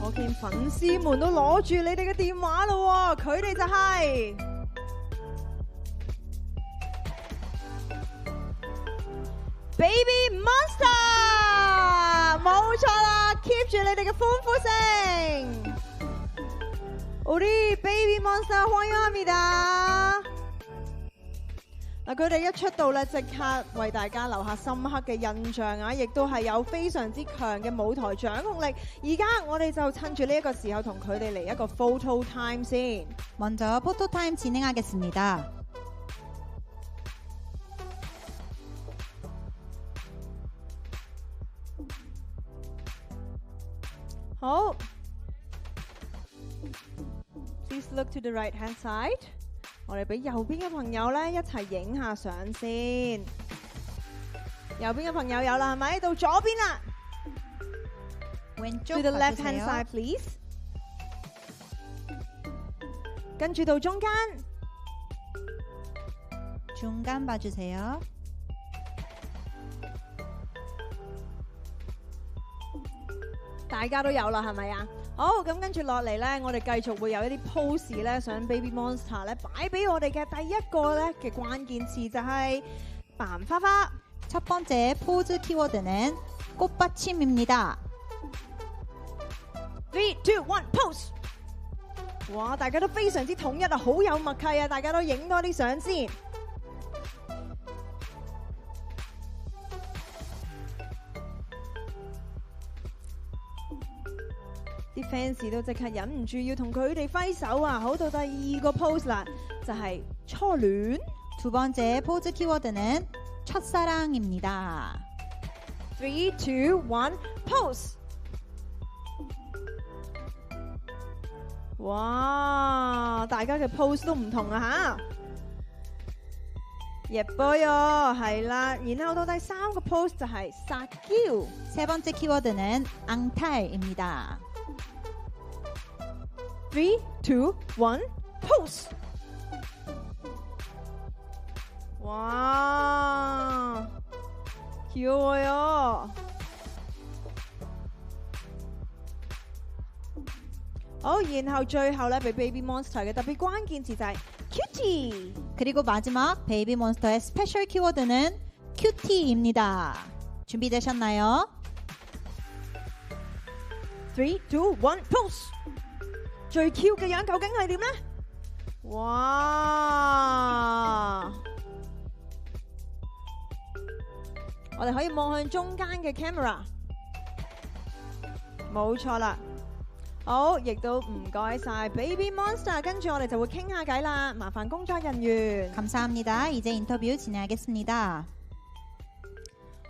我見粉絲們都攞住你哋嘅電話咯，佢哋就係Baby Monster， 冇錯啦 ，keep 住你哋嘅歡呼聲。우리 Baby Monster 환영합니다。嗱，佢哋一出道咧，即刻為大家留下深刻嘅印象啊！亦都係有非常之強嘅舞台掌控力。而家我哋就趁住呢一個時候，同佢哋嚟一個 photo time先。 먼저 포토 타임 진행하겠습니다.好 ，Please look to the right hand side。我哋俾右邊嘅朋友咧一齊影下相先。右邊嘅朋友有啦，係咪？到左邊啦。 왼쪽 To the left hand 봐주세요. side, please。跟住到中間。 중간 봐주세요. 大家都有啦，係咪啊？好，咁跟住落嚟咧，我哋繼續會有一啲 pose 咧，想 Baby Monster 咧擺俾我哋嘅第一個咧嘅關鍵詞就係扮花花。 첫 번째 포즈 키워드는 꽃받침입니다. 3, 2, 1, pose！ 哇，大家都非常之統一啊，好有默契啊！大家都影多啲相先。啲 fans 都即刻忍唔住要同佢哋揮手啊！好，到第二個 pose 啦，就係初戀。 두 번째 포즈 키워드는 첫사랑입니다. 3, 2, 1, pose！ 哇，大家嘅 pose 都唔同啊吓！예뻐요，係啦。然後到第三個 pose 就係撒嬌。 세 번째 키워드는 앙탈입니다. 3, 2, 1, pose！ 哇，귀여워요。 好，然後最後咧，俾 Baby Monster 嘅特別關鍵詞就係 cutie。 그리고 마지막 베이비몬스터의 스페셜 키워드는 큐티입니다. 준비되셨나요? 3, 2, 1, pose！ 最 Q 嘅樣究竟係點呢？哇！我哋可以望向中間嘅 camera， 冇錯啦。好，亦都唔該晒 Baby Monster， 跟住我哋就會傾下偈啦。麻煩工作人員。 감사합니다. 이제 인터뷰 진행하겠습니다.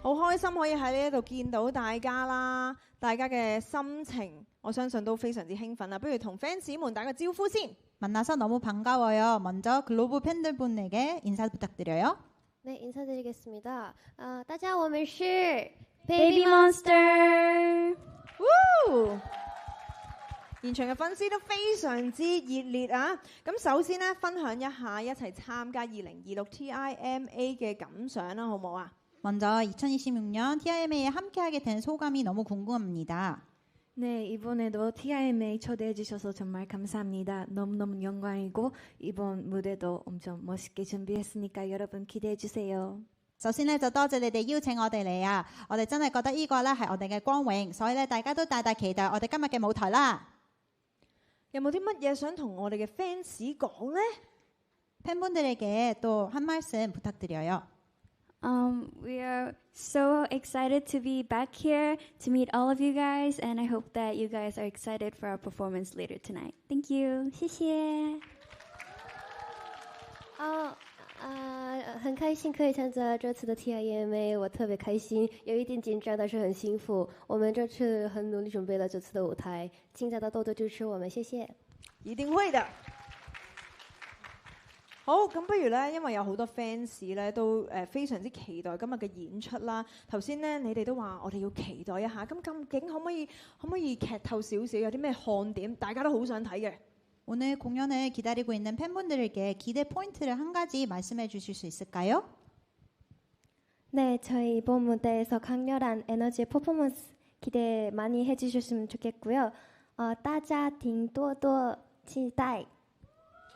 好開心可以喺呢一度見到大家啦，大家嘅心情我相信都非常之興奮啦。不如同 fans 們打個招呼先。 만나서 너무 반가워요. 먼저 글로브 팬들분에게 인사 부탁드려요. 네, 인사드리겠습니다. 大家我们是 Baby Monster。 現場嘅粉絲都非常之熱烈啊！咁首先呢，分享一下一齊參加2026 TIMA 嘅感想啦，好唔好啊？ 먼저 2026년 TIMA에 함께하게 된 소감이 너무 궁금합니다. 네, 이번에도 TIMA 초대해 주셔서 정말 감사합니다. 너무너무 영광이고 이번 무대도 엄청 멋있게 준비했으니까 여러분 기대해 주세요. 首先咧就多謝你哋邀請我哋嚟啊！我哋真係覺得呢個咧係我哋嘅光榮，所以咧大家都大大期待我哋今日嘅舞台啦。有冇啲乜嘢想同我哋嘅 fans 講呢？ 팬분들에게 또 한 말씀 부탁드려요. We are so excited to be back here to meet all of you guys, and I hope that you guys are excited for our performance later tonight. Thank you. 谢谢。很开心可以参加这次的 TIMA， 我特别开心，有一点紧张，但是很幸福。我们这次很努力准备了这次的舞台，请大家多多支持我们，谢谢。一定會的。好，咁不如咧，因為有好多 fans 咧都非常之期待今日嘅演出啦。頭先咧你哋都話我哋要期待一下，咁究竟可唔可以劇透少少，有啲咩看點，大家都好想睇嘅？ 오늘 공연을 기다리고 있는 팬분들에게 기대 포인트를 한 가지 말씀해 주실 수 있을까요? 네, 저희 이번 무대에서 강렬한 에너지의 퍼포먼스 기대 많이 해주셨으면 좋겠고요. 大家請多多期待。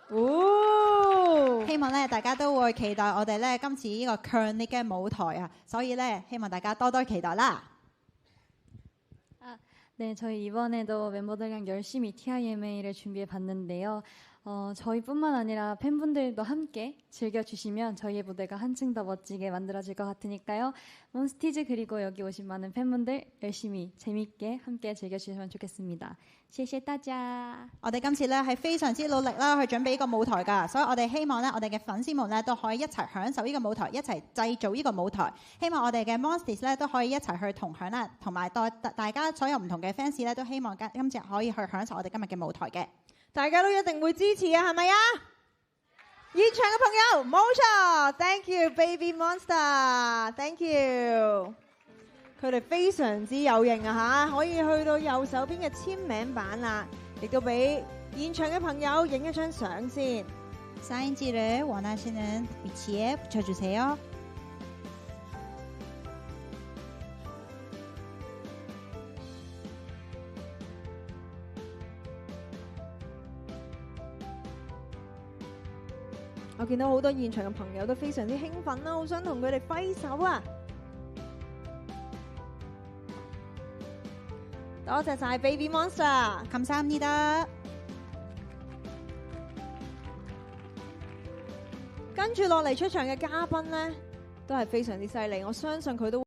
哦，希望咧大家都會期待我哋咧今次呢個強烈嘅舞台啊，所以咧希望大家多多期待啦。 네, 저희 이번에도 멤버들이랑 열심히 TIMA를 준비해 봤는데요. 저희뿐만 아니라 팬분들도 함께 즐겨주시면 저희의 무대가 한층 더 멋지게 만들어질 것 같으니까요. 몬스티즈 그리고 여기 오신 많은 팬분들 열심히 재밌게 함께 즐겨주시면 좋겠습니다. 謝謝大家。我哋今次咧係非常之努力啦，去準備呢個舞台㗎，所以我哋希望咧，我哋嘅粉絲們咧都可以一齊享受呢個舞台，一齊製造呢個舞台。希望我哋嘅 Monsters 咧都可以一齊去同享啦，同埋大家所有唔同嘅 fans 咧都希望今次可以去享受我哋今日嘅舞台嘅。大家都一定會支持啊，係咪啊？現場嘅朋友，冇錯 ，Thank you Baby Monster，Thank you。佢哋非常之有型啊嚇，可以去到右手邊嘅簽名版啦，亦都俾現場嘅朋友影一張相先。 사인지를 원하시는 위치에 붙여주세요.我見到好多現場嘅朋友都非常之興奮啦，好想同佢哋揮手啊！多謝晒 Baby Monster， 감사합니다. 跟住落嚟出場嘅嘉賓呢，都係非常之犀利，我相信佢都